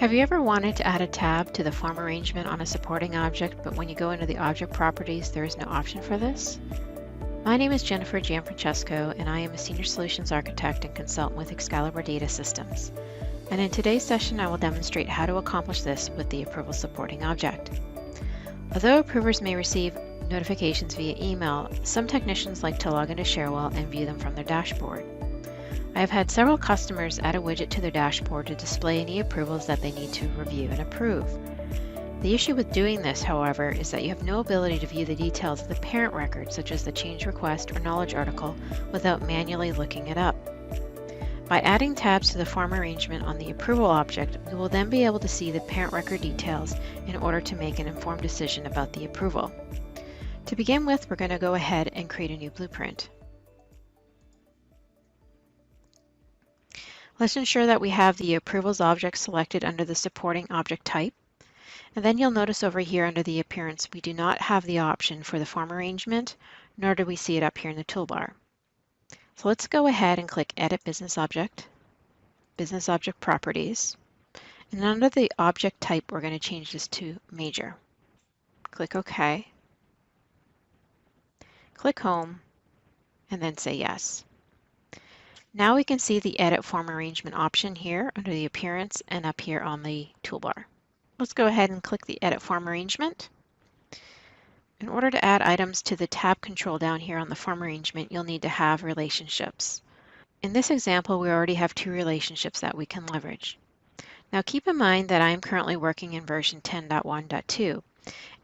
Have you ever wanted to add a tab to the form arrangement on a supporting object, but when you go into the object properties, there is no option for this? My name is Gianfrancesco, and I am a Senior Solutions Architect and Consultant with Excalibur Data Systems. And in today's session, I will demonstrate how to accomplish this with the approval supporting object. Although approvers may receive notifications via email, some technicians like to log into Cherwell and view them from their dashboard. I have had several customers add a widget to their dashboard to display any approvals that they need to review and approve. The issue with doing this, however, is that you have no ability to view the details of the parent record, such as the change request or knowledge article, without manually looking it up. By adding tabs to the form arrangement on the approval object, we will then be able to see the parent record details in order to make an informed decision about the approval. To begin with, we're going to go ahead and create a new blueprint. Let's ensure that we have the approvals object selected under the supporting object type. And then you'll notice over here under the appearance, we do not have the option for the form arrangement, nor do we see it up here in the toolbar. So let's go ahead and click Edit Business Object Properties. And under the object type, we're going to change this to Major. Click OK. Click Home, and then say Yes. Now we can see the Edit Form Arrangement option here under the Appearance and up here on the toolbar. Let's go ahead and click the Edit Form Arrangement. In order to add items to the tab control down here on the form arrangement, you'll need to have relationships. In this example, we already have two relationships that we can leverage. Now keep in mind that I am currently working in version 10.1.2.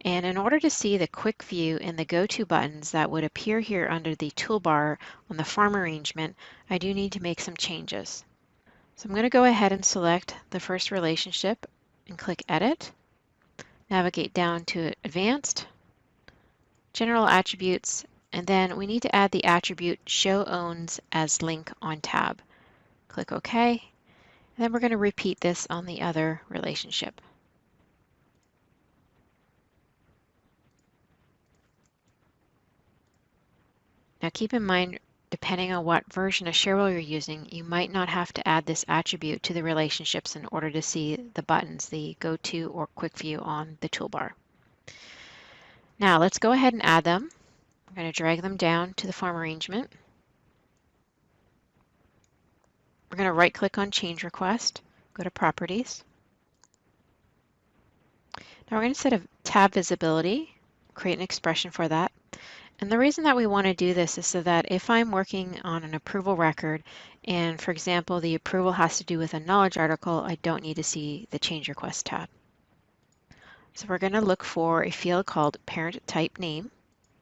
And in order to see the quick view and the go-to buttons that would appear here under the toolbar on the form arrangement, I do need to make some changes. So I'm going to go ahead and select the first relationship and click Edit. Navigate down to Advanced, General Attributes, and then we need to add the attribute Show Owns as Link on Tab. Click OK, and then we're going to repeat this on the other relationship. Now keep in mind, depending on what version of Cherwell you're using, you might not have to add this attribute to the relationships in order to see the buttons, the Go To or Quick View on the toolbar. Now let's go ahead and add them. I'm going to drag them down to the form arrangement. We're going to right-click on Change Request, go to Properties. Now we're going to set a tab visibility, create an expression for that. And the reason that we want to do this is so that if I'm working on an approval record and, for example, the approval has to do with a knowledge article, I don't need to see the Change Request tab. So we're going to look for a field called Parent Type Name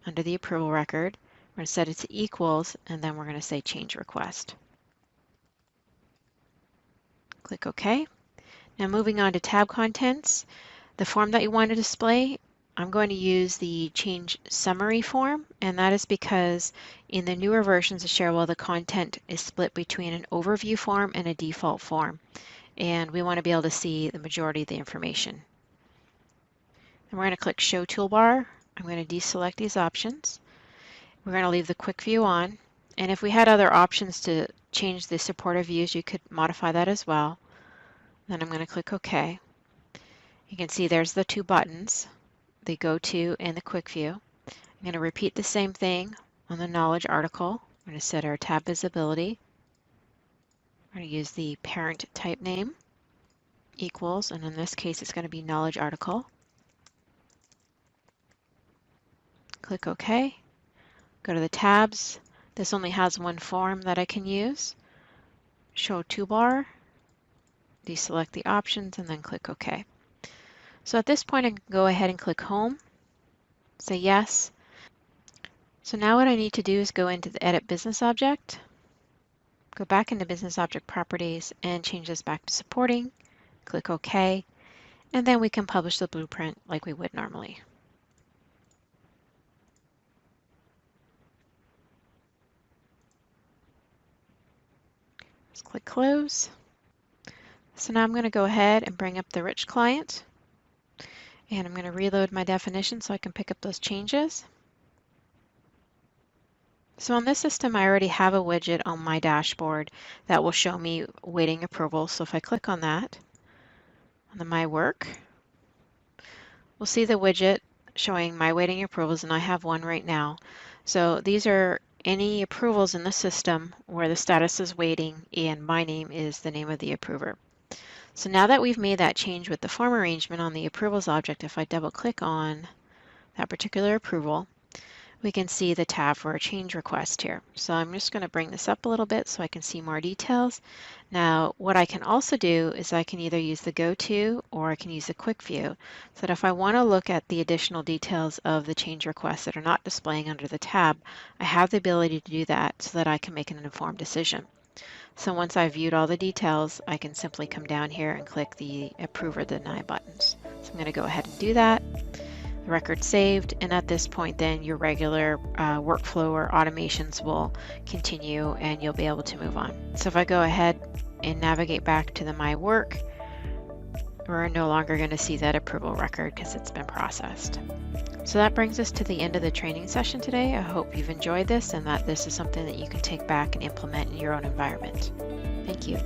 under the approval record. We're going to set it to equals, and then we're going to say Change Request. Click OK. Now moving on to tab contents, the form that you want to display, I'm going to use the Change Summary form, and that is because in the newer versions of Cherwell, the content is split between an overview form and a default form, and we want to be able to see the majority of the information. And we're going to click Show Toolbar. I'm going to deselect these options. We're going to leave the Quick View on, and if we had other options to change the supportive views, you could modify that as well. Then I'm going to click OK. You can see there's the two buttons, the Go To and the Quick View. I'm going to repeat the same thing on the knowledge article. I'm going to set our tab visibility. We're going to use the parent type name equals, and in this case it's going to be knowledge article. Click OK. Go to the tabs. This only has one form that I can use. Show toolbar. Deselect the options and then click OK. So at this point I can go ahead and click Home, say Yes. So now what I need to do is go into the Edit Business Object, go back into Business Object Properties and change this back to Supporting, click OK, and then we can publish the blueprint like we would normally. Let's click Close. So now I'm going to go ahead and bring up the rich client. And I'm going to reload my definition so I can pick up those changes. So on this system, I already have a widget on my dashboard that will show me waiting approval. So if I click on that, On the My Work, we'll see the widget showing my waiting approvals, and I have one right now. So these are any approvals in the system where the status is waiting and my name is the name of the approver. So now that we've made that change with the form arrangement on the approvals object, if I double click on that particular approval, we can see the tab for a change request here. So I'm just going to bring this up a little bit so I can see more details. Now, what I can also do is I can either use the Go To or I can use the Quick View, so that if I want to look at the additional details of the change requests that are not displaying under the tab, I have the ability to do that so that I can make an informed decision. So once I've viewed all the details, I can simply come down here and click the Approve or Deny buttons. So I'm going to go ahead and do that. The record's saved, and at this point then your regular workflow or automations will continue and you'll be able to move on. So if I go ahead and navigate back to the My Work, we're no longer going to see that approval record because it's been processed. So that brings us to the end of the training session today. I hope you've enjoyed this and that this is something that you can take back and implement in your own environment. Thank you.